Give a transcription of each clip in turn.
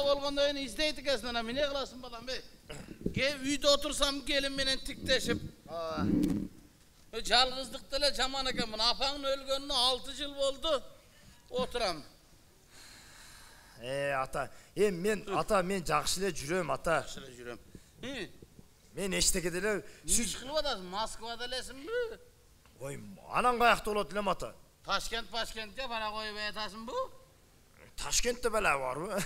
болгондо эни издейт экенсиң, ана эмне кыласың балам, бей? Үйдө отурсам келин менен тиктешип. Жалгыздык деле жаман экен. Мына апаңдын өлгөнүнө 6 жыл болду. Отурам. Ата, мен жакшы эле жүрөм, ата. Жакшы эле жүрөм. Мен эчтеке деле Сүз кылып атасың, Москвада элесиңби? Ой, анан каякта болот элем, ата? Ташкентке бара коюп атасыңбы? Ташкентте беле барбы?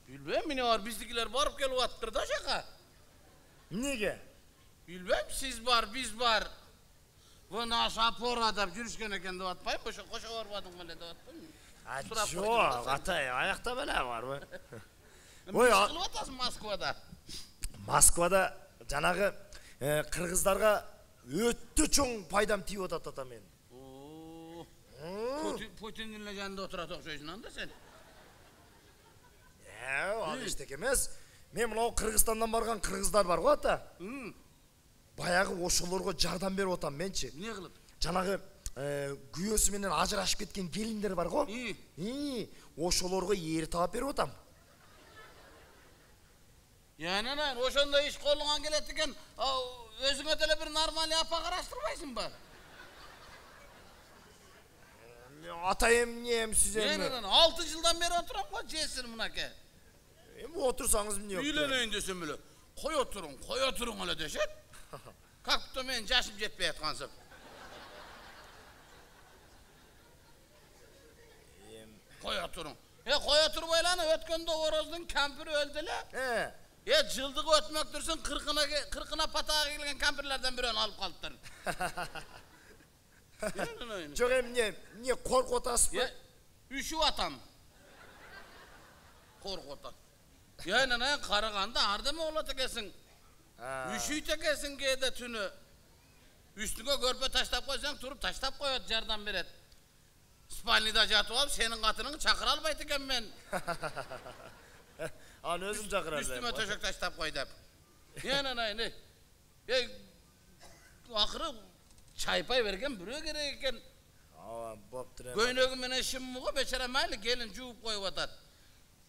Билбейм, эмне бар, биздикилер барып келип аттыр да жака. Эмнеге? Билбейм, сиз бар, биз бар. Бу наш опора деп жүрүшкөн экен деп атпайбы? Ошо кошо барбадың беле деп атпайбы? Жок, ата, аякта беле барбы? Ой, кылып атасың Москвада? Москвада жанагы кыргыздарга өтө чоң пайдам тийип атат, ата, мен. Путиндин эле жанында отурат окшойсуң анда сен. Ал эчтеке эмес. Мен мына Кыргызстандан барган кыргыздар бар го, ата. Баягы ошолорго жардам берип атам менчи. Эмне кылып? Жанагы күйөөсү менен ажырашып кеткен келиндер бар го. Ошолорго эр таап берип атам. Янанан ошондой иш колуңан келет экен, өзүңө деле бир нормальный апа караштырбайсыңбы? Ата, эмне сиз эми? 6 жылдан бери отурам го, жесин мынаке. Эми отурсаңыз эмне жок? Үйлөнөйүн десем эле, кой отуруң эле дешет. Как будто мен жашым жетпей аткансып. Кой отуруң. Кой отурбайланы, өткөндө Ороздун кампири өлдү эле. Жылдыгы өтмөктүрсүн, 40-на патага келген кампирлерден бирөөнү алып калыптыр. Жок, эмне коркуп атасызбы? Үшүп атам. Коркуп атам. Янана караганда ардеме болот экенсиң. Үшүйт экенсиң кээде түнү. Үстүңө көрпө таштап койсоң, туруп таштап коет, жардам берет. Спальныйда жатып алып, сенин катының чакыра албайт экен мен. Аны өзүм чакыра албайм. Үстүмө төшөк таштап кой деп. Янана акыры чайпай берген бирөө керек экен. Боптур. Көйнөгү менен шыммыго бечара майли келин жууп коюп атат.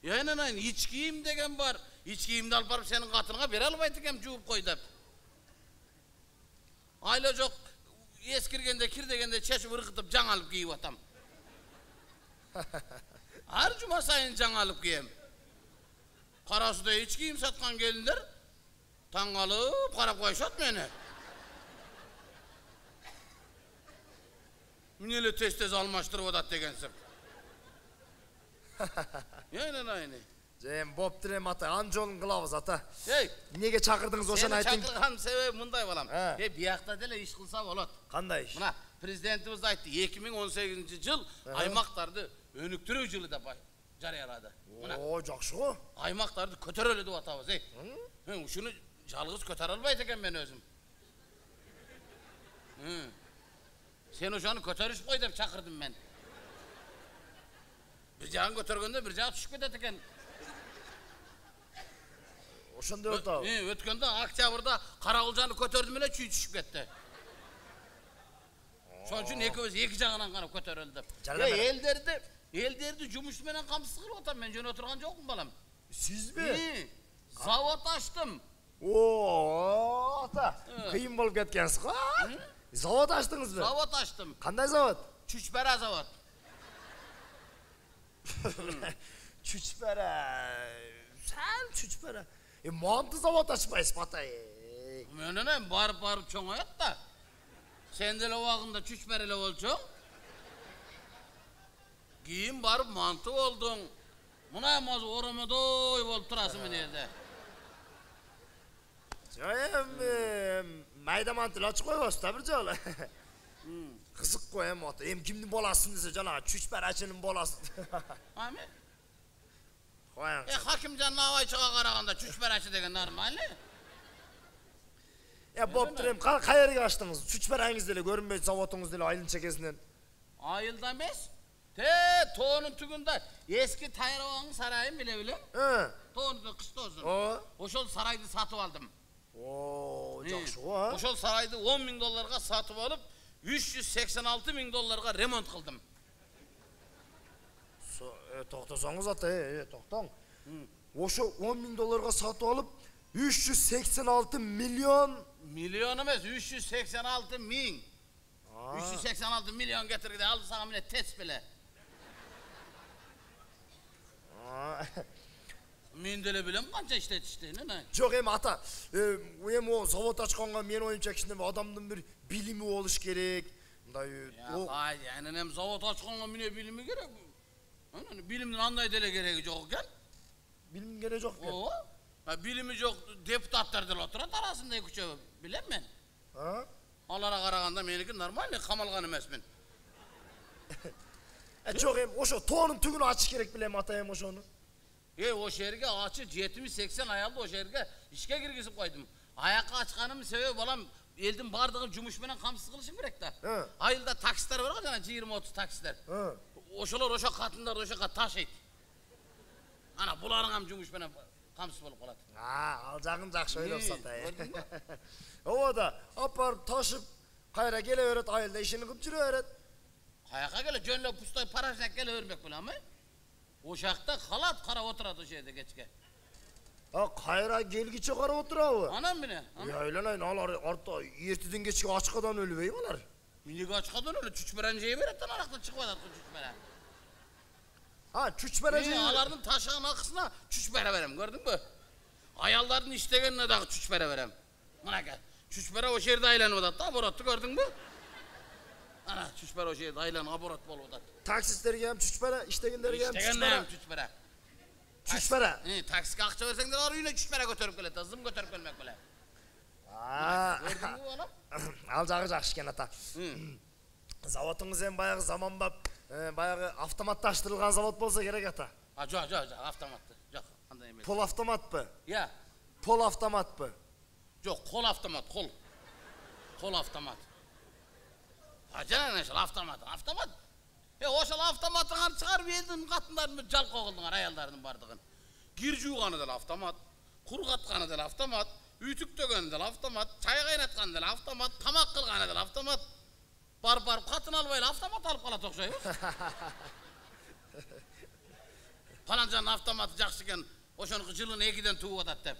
Янанан ич кийим деген бар. Ич кийимди алып барып сенин катыңа бере албайт экен жууп кой деп. Айла жок, эскиргенде, кир дегенде чечип ыргытып жаңалып кийип атам. Ар жума сайын жаңалып кийем. Карасуда ич кийим саткан келиндер таң калып карап коюшат мени. Эмне эле тез алмаштырып атат дегенсип. Айны. Боптур эми, ата, ан жолун кылабыз, ата. Эмнеге чакырдыңыз, ошону айтың. Чакырган себеби мындай балам. Биякта деле иш кылса болот. Кандай иш? Мына президентибиз айтты, 2018-жыл аймактарды өнүктүрүү жылы деп жарыялады. Жакшы го. Аймактарды көтөрөлү деп атабыз, Ушуну жалгыз көтөрө албайт экен мен өзүм. Сен ошону көтөрүш кой деп чакырдым мен. Бир жагын көтөргөндө бир жагы түшүп кетет экен. Ошондой атабы. Өткөндө октябрда Карагылжаны көтөрдүм эле чүй түшүп кетти. Ошон үчүн экөөбүз эки жагынан гана көтөрөлдү. Элдерди жумуш менен камсыз кылып атам, мен жөн отурган жокмун балам. Сизби? Завод ачтым. Ата, кыйын болуп кеткенсиз го? Завод ачтыңызбы? Завод ачтым. Кандай завод? Чүчпара завод. Чүчпара. Сәл чүчпара. Манты завод ачпайсызбы, ата? Менен барып чоңоет да. Сен деле убагында чүчпара эле болчуң. Кийин барып манты болдуң. Мына мазы оромодой болуп турасың мен жерде. Майда манты ачып койбосуз да бир жолу. Кызык го эми, ата. Кимдин баласын десе, жанагы чүчпарачынын баласы. Ами? Кояң. Хакимжан Абайчыга караганда чүчпарачы деген нормальный. Боптур, кай жерге ачтыңыз? Чүчпараңыз деле көрүнбөйт, заводуңуз деле айылдын чекесинен. Айылда эмес. Тоонун түгүндө эски Тайрабаңдын сарайын биле билем. Тоонун кыштоосун. Ошол сарайды сатып алдым. Жакшы го. Ошол сарайды $10.000 сатып алып, $386.000 ремонт кылдым. Токтосоңуз, ата, токтоң. Ошо 10 000 долларга сатып алып, 386 milyon. Milyon emez, 386 min. 386 milyon getirdi, aldı sana bile test bile. Мен деле билем канча иштетиштени, не? Жок эми ата, эми о завод ачканга мен оюмча кичине адамдын бир билими болуш керек. Мындай Анан завод ачканга эмне билими керек? Билимдин андай деле кереги жок экен. Билим кереги жок экен. Ооба. Билими жок депутаттар деле отурат арасында эки-үчөө, билем мен. Аларга караганда меники нормальный, камалган эмесмин. Жок эми ошо тоонун түгүнү ачыш керек билем ата эми ошону. Ошо жерге ачы 70-80 аялды ошо жерге ишке киргизип койдум. Аякка ачканымдын себеби балам элдин бардыгын жумуш менен камсыз кылышым керек да. Айылда такситтер бар го жана 20-30 такситтер. Ошолор ошо катындарды ошо жака ташыйт. Ана буларың ham жумуш менен камсыз болуп калат. Ал жагын жакшы ойлопсуң ата. Ооба да, апарып ташып, кайра келе берет, айылда ишин кылып жүрө берет. Каяка келе жөнлө пустой парашак келе бермек белем, Ошакта халат карап отурат ошо жерде кечке. Кайра келгиче карап отурабы? Анан міне. Айланайын, алар артта эртеден кечке ачкадан өлбөй алар. Минеги ачкадан өлө чүчбөрөн жей берет, анактан чыгып атат чүчбөрө. Чүчбөрө жей. Алардын ташыган акысына чүчбөрө берем, көрдүңбү? Аялдардын иштегенине дагы чүчбөрө берем. Мынакей, чүчбөрө ошо жерде айланып атат да, оборотты көрдүңбү? Ана чүчбөрө ошо жерде айланып оборот болуп атат. Таксисттерге ham чүчбөрө, иштегендерге ham чүчбөрө. Чүчбөрө. Таксиге акча берсеңдер, ар үйүнө чүчбөрө көтөрүп келет, зым көтөрүп келмек беле. Көрдүңбү балам? Ал жагы жакшы экен ата. Заводуңуз эми баягы заманбап, баягы автоматташтырылган завод болсо керек ата. Жок, автоматты. Жок, кандай эмес. Пол автоматпы? Пол автоматпы? Жок, кол автомат, кол. Кол автомат. Жана ошол автомат. Ошол автоматтан чыгарып элдин катындарын жалкоо кылдыңар, аялдардын бардыгын. Кир жууганы деле автомат, кургатканы деле автомат, ütүктөгөнү деле автомат, чай кайнатканы деле автомат, тамак кылганы деле автомат. Барып катын албай эле автомат алып калат окшойбу. Паланчанын автоматы жакшы экен, ошонуку жылына 2ден тууп атат деп.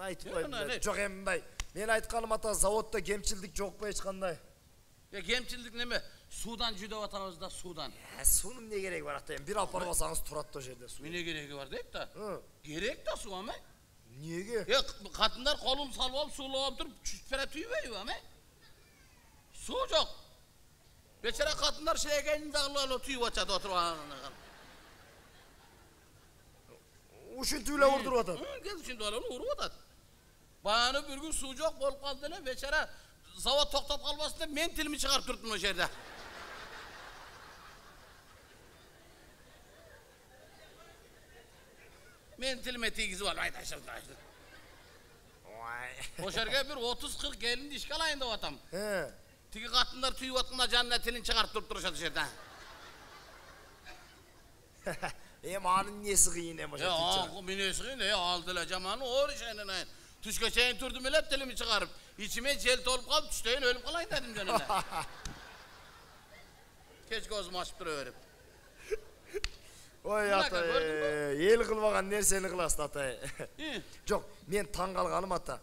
Айтып койдум. Жок эми мындай. Мен айтканым ата, заводдо кемчилдик жокпу эч кандай? Кемчилдик неме? Суудан жүдөп атабыз да, суудан. Суунун эмне кереги бар ата? Бир апарбасаңыз турат ошол жерде суу. Эмне кереги бар дейт да? Керек да суу ама. Эмнеге? Катындар колун салып алып, суулап алып туруп, чүчпөрө түйбөйбү ама? Суу жок. Бечара катындар шелекейин дагы түйүп атат отуруп. Ушинтип эле урдуруп атат. Ушинтип эле уруп атат. Баяны bir gün суу жок болуп калды эле, бечара завод токтоп калбасын деп мен тилими чыгарып турдум ошол жерде. Мен тилиме тийгизип алып айташым. Ошол жерге bir 30-40 келинди ишке алайын деп атам. Тиги катындар түйүп атканда жанына тилин чыгарып туруп турушат ошол жерде. Анын эмнеси кыйын эми ошо. Эмнеси кыйын, ал деле жаман оор ишенен. Түшкө чейин турдум эле тилими чыгарып, ичиме жел толуп калып, түштөйүн өлүп калайын дедим жөн эле. Кеч көзүм ачып тура берип. Ой ата, эл кылбаган нерсени кыласыз ата. Жок, мен таң калганым ата.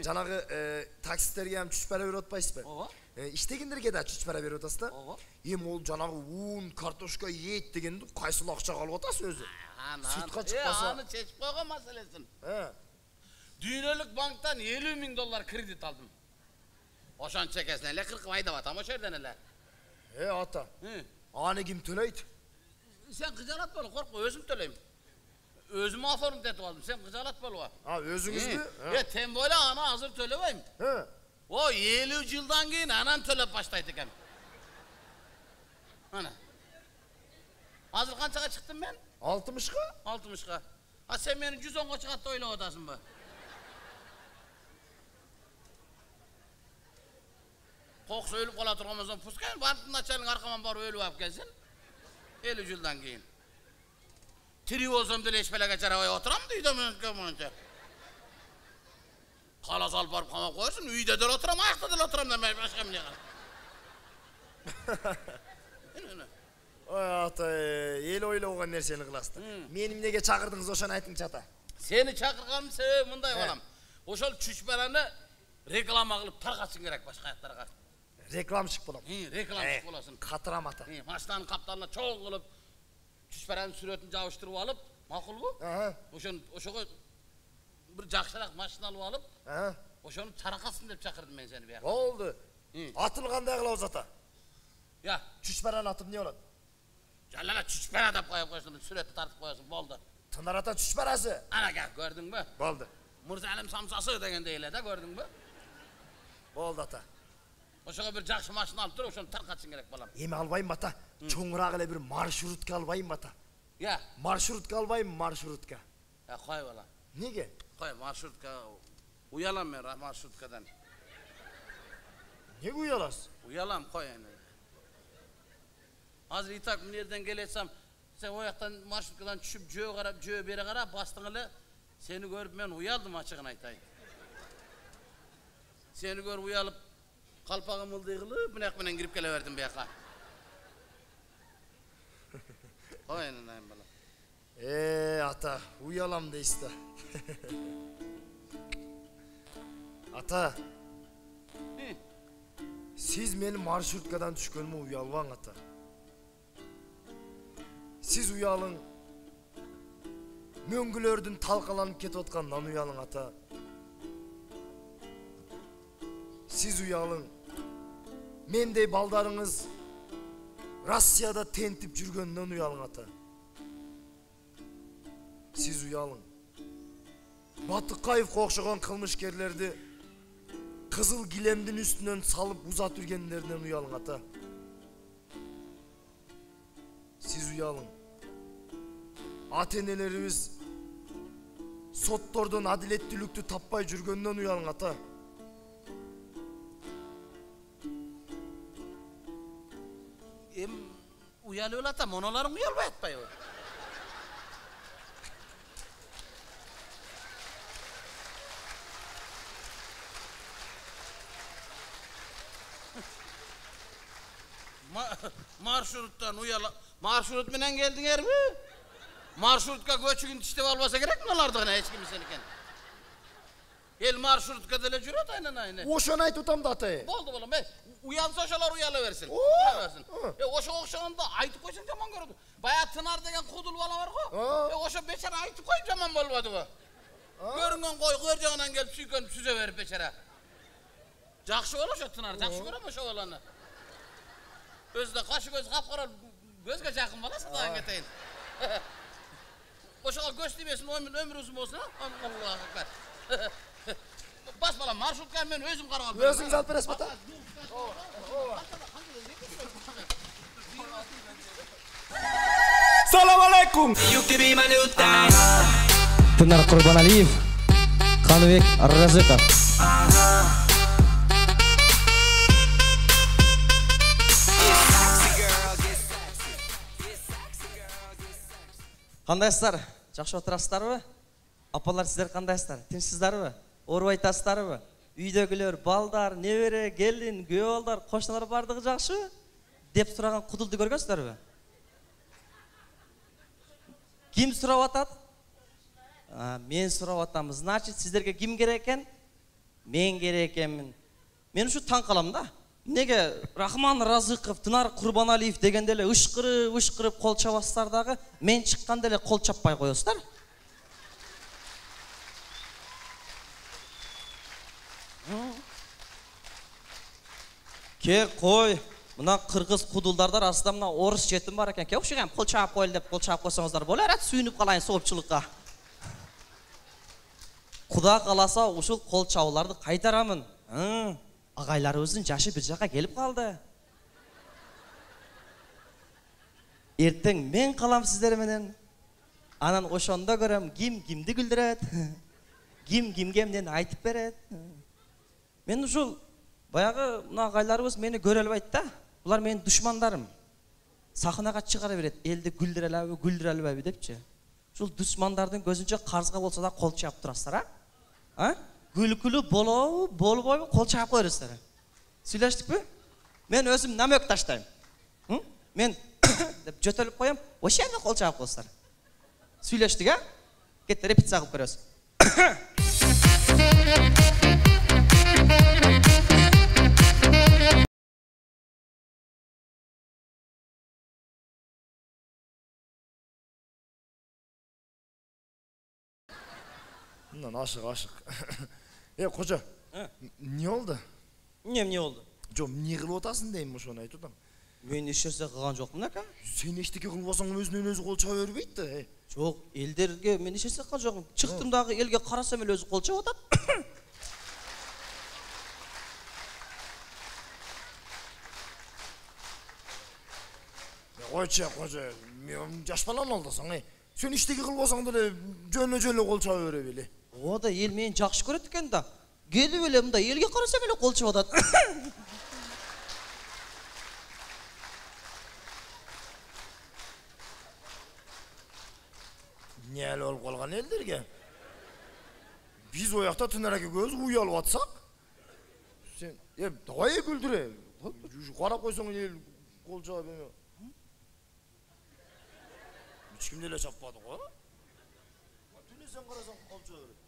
Жанагы таксисттерге ham чүчпөрө берип атпайсызбы? Ооба. Иштегендерге да чүчпөрө берип атасыз да? Ооба. Эми ол жанагы уун, картошка, ет дегенди кайсыл акчага алып атасыз өзү? Сутка чыкпаса. Аны чечип койгон маселесин. Дүйнөлүк банктан 50 000 доллар кредит алдым. Ошон чекесине эле кыркып айдап атам ошол жерден эле. Ата. Аны ким төлөйт? Сен кыжалат боло, коркпо, өзүм төлөйм. Өзүм оформить этип алдым, сен кыжалат болбо. Өзүңүзбү? Тем более аны азыр төлөбөйм. О, 50 жылдан кийин анан төлөп баштайт экен. Ана. Азыр канчага чыктым мен? 60га? 60га. Сен мени 110га чыгат деп ойлоп атасыңбы? Koksa ölüp kala turgamazdan puskayın, bantın açarın arkaman barı ölüp ap gelsin. 50 yıldan keyin. Tiri olsam dile eşpele geçer havaya oturam deydi mi? Kala salıp barıp kama koyarsun, uyda dil oturam, ayakta dil oturam demeye başka mı ne kadar? Ой ата, ел ойлогон нерсени кыласыздар. Мени эмнеге чакырдыңыз, ошону айтыңчы ата. Seni çakırganım себеби мындай балам. Ошол чүчбараны реклама кылып таркатышың керек башка жактарга. Рекламщик болом. Рекламщик болосуң. Катырам ата. Машинанын каптарына чоң кылып чүчбаранын сүрөтүн жабыштырып алып, макулбу? Ошого бир жакшыраак машина алып алып, ошону таркатсын деп чакырдым мен сени бияка. Болду. Атын кандай кылабыз ата? Я, Чүчбаранын аты эмне болот? жалала чүчбара деп коюп койсуң, сүрөттү тартып коесуң, болду. Тынар ата чүчбарасы. Ана кел, көрдүңбү? Болду. Мырзалим самсасы дегендей эле да, көрдүңбү? Болду ата. Ошого бир жакшы машина алып туруп, ошону таркатышың керек балам. Эми албайм ата. Чоңураак эле бир маршрутка албайм ата. Я, Маршрутка албайм, маршрутка. я кой балам. Неге? Кой, маршрутка. Уялам мен маршруткадан. Неге уяласыз? Уялам, кой эми. Азыр итак мына жерден келесем, сен ояктан маршруткадан түшүп жөө карап, жөө бери карап, бастың эле сени көрүп мен уялдым ачыгын айтайын. Сени көрүп уялып, калпагым ылдый кылып, мынак менен кирип келе бердим бияка. Кой эми балам. Ата, уялам дейсиз да. Ата. Siz meni marşrutkадан түшкөнүмө уялбаң ата. Siz уялың. Мөңгүлөрдүн талкаланып кетип аткандан уялың ата. Siz уялың. Мендей балдарыңыз Россияда тентип жүргөндөн уялың ата. Siz уялың. Батыкаевга окшогон кылмышкерлерди кызыл килемдин үстүнөн салып узатып жүргендеринен уялың ата. Siz уялың. Ата-энелерибиз соттордон адилеттүүлүктү таппай жүргөндөн уялың ата. Uyalı ol atam, onalarım uyalma etmeyi. Marşruttan uyala. Marşrut menen geldiler mi? Marşrutka göçügün tiştep almasa gerek mi olardı hiç kimseniken? El marşrutka dele jüröt aynen. Oşonu ayt utam da atay. Boldu bolum be. Uyansa oşalar uyalıversin. Oşo okşogonda aytıp koysan jaman görüdü. Baya Tınar degen kudul bala var go. Oşo beçara aytıp koyup jaman bolmadı bu. Görüngen koy kör jagынан gelip süykönüp süze verip beçara. Jakşı bol oşo Tınar, jakşı görem oşo balаны. Özde kaşı göz kapkara gözge jakın balası da keteyin. Oşoga göz tibesin, ömür uzun olsun ha. Allahu ekber. Bas balam, marşrutkayı men özüm karagam. Özüңүз алып бересиз ата? Salam alaikum. Tınar Kurbanaliyev, Qanibek Razıqov. Qandaysыздар? Жақсы отырасыздарбы? Апалар, сіздер қандайсыздар? Тынчсыздарбы? Оруп айтасыздарбы? Үйдөгүлөр, балдар, небере, келин, күйөө балдар, кошуналар бардыгы жакшыбы? Деп сураган кудулду көргөнсүздөрбү? Ким сурап атат? Мен сурап атам. Значит, сиздерге ким керек экен? Мен керек экенмин. Мен ушу таң калам да. Неге Рахман Разыков, Тынар Курбаналиев дегенде эле ышкырып кол чабасыздар дагы, мен чыкканда эле кол чаппай коесуздар. Ке кой, мына кыргыз кудулдардар арасында мына орус жетим бар экен. Ке окшогон кол чаап коелу деп кол чаап койсоңуздар болор, сүйүнүп калайын соопчулукка. Куда каласа ушул кол чабууларды кайтарамын. Агайларыбыздын жашы бир жакка келип калды. Эртең мен калам сиздер менен. Анан ошондо көрөм ким кимди күлдүрөт. Ким кимге эмнени айтып берет. Мен ушул баягы мына агайларыбыз мени көрө албайт да. Булар менин душмандарым. Сахнага чыгара берет. Элди күлдүрө албайбы депчи. Ушул душмандардын көзүнчө карызга болсо да кол чаап турасыздар, а? Күлкүлүү болобу, болбойбу, кол чаап коерсуздар. Сүйлөштүкпү? Мен өзүм намек таштайм. Мен деп жөтеліп қоям, ошол жерде қол чабып қойсыздар. Сүйлештік, а? Кетті, репетиция қылып көресіз. Bundan aşık. Koca, ne oldu? Не oldu? Жоқ, не қылып отырсың деймін, ошоны айтып отырмын. Мен еш нәрсе қылған жоқпын, ака. Сен ештеңе қылып алсаң өзінен өзі қол чаба бермейді. Жоқ, елдерге мен еш нәрсе қылған жоқпын. Шықтым дағы елге қарасам ел өзі қол чабып атады. Қойшы, мен жаш балам алдасың, Сен ештеңе қылып алсаң да жөне қол чаба бере беле. О да ел мені жақсы көреді екен да. Келіп еле мында елге қарасам еле қол чабып атады. Не әлі олып қалған елдерге? Біз ояқта түнәрәке көз ұялып атсақ? Сен, давай күлдіре. Қара қойсаң ел қол чаба берме. Ешкімде еле шаппады ғой? Түне сен қарасаң қол чаба береді.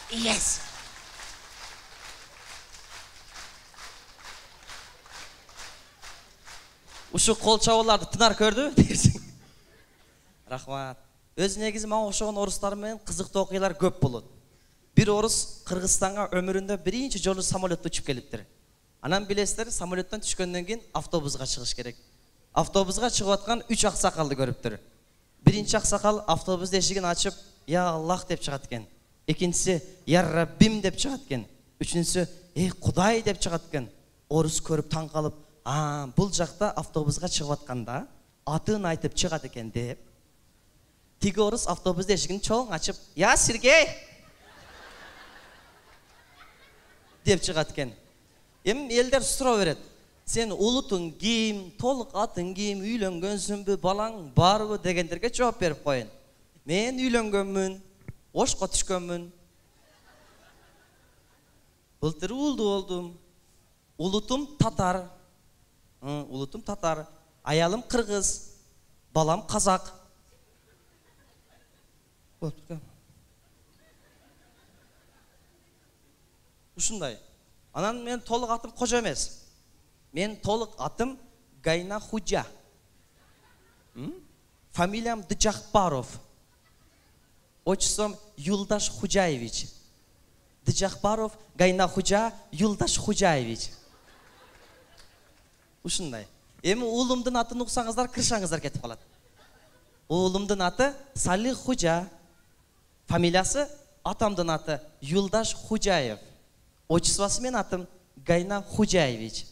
Yes. Ушу қол чабууларды тынар көрді дерсің. Рахмат. Өз негізі маған оқшаған орыстармен қызықты оқиғалар көп болады. Bir орыс Қырғызстанға өмірінде бірінші жолы самолетті ұшып келіптір. Анан білесіздер, самолеттен түшкөндөн кейін автобусқа шығыш керек. Автобусқа шығып атқан 3 ақсақалды көріптір. Бірінші ақсақал автобус есігін ашып, "Я Аллах" деп шығат екен. Екіншісі "Я Раббим" деп шығат екен. Үшіншісі "Құдай" деп шығат екен. Орыс көріп таң қалып, бұл жақта автобусқа шығып атқанда атын айтып шығат екен деп. Тиги орыс автобус есігін чоң ашып, "Я Сергей" деп шығат екен. Елдер сұрау береді. Сен ұлытың ким, толық атың ким, үйленгенсің бе, балаң бар бы дегендерге жауап беріп қойын. Мен үйленгенмін, Ошқа түшкенмін. Былтыр ұлды болдым. Ұлытым татар. Ұлытым татар. Аялым қырғыз. Балам қазақ. Ушындай. Анан мен толық атым Қожа емес. Мен толық атым Гайна Худжа. Фамилиям Дыжақпаров. Отчеством Юлдаш Худжаевич. Дыжақпаров Гайна Худжа Юлдаш Худжаевич. Ушындай. Эми улымдын атын ұқсаңыздар, кіршаңыздар кетіп қалады. Улымдын аты Салих Худжа. Фамилиясы атамдын аты Юлдаш Худжаев. Отчествосы мен атым Гайна Худжаевич.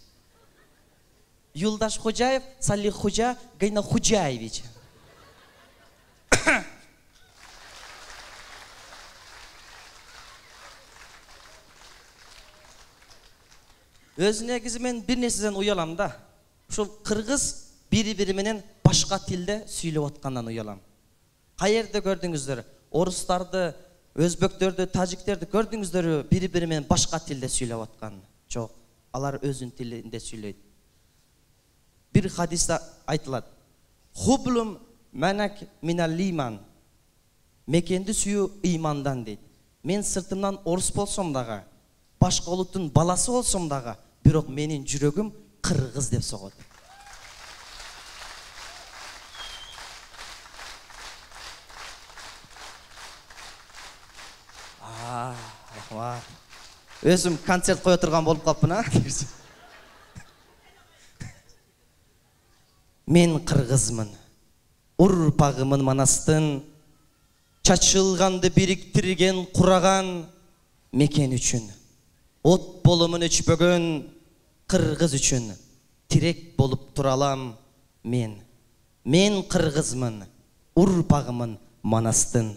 Юлдаш Худжаев, Салих Худжа, Гайна Худжаевич. Өз негізі мен бір нәрседен ұялам да. Шол қырғыз бири-бири менен башка тилде сүйлөп аткандан ұялам. Кай жерде көрдүңүздөр? Орустарды, өзбектерді, тажиктерді көрдіңіздер бири-бири менен башка тилде сүйлөп аткан. Жок, алар өзүнүн тилинде сүйлөйт. Bir hadiste айтылат. Hublum menek minal iman. Мекенди сүйүү ыймандан дейт. Мен сыртымдан орус болсом дагы, башка улуттун баласы болсом дагы, бирок менин жүрөгүм кыргыз деп согот. Рахмат. Өзүм концерт кое турган болуп калыпмын, а? Мен кыргызмын. Урпагымын Манастын, чачылганды бириктирген, кураган мекен үчүн. От болумун өчпөгөн кыргыз үчүн тирек болуп туралам мен. Мен кыргызмын. Урпагымын Манастын.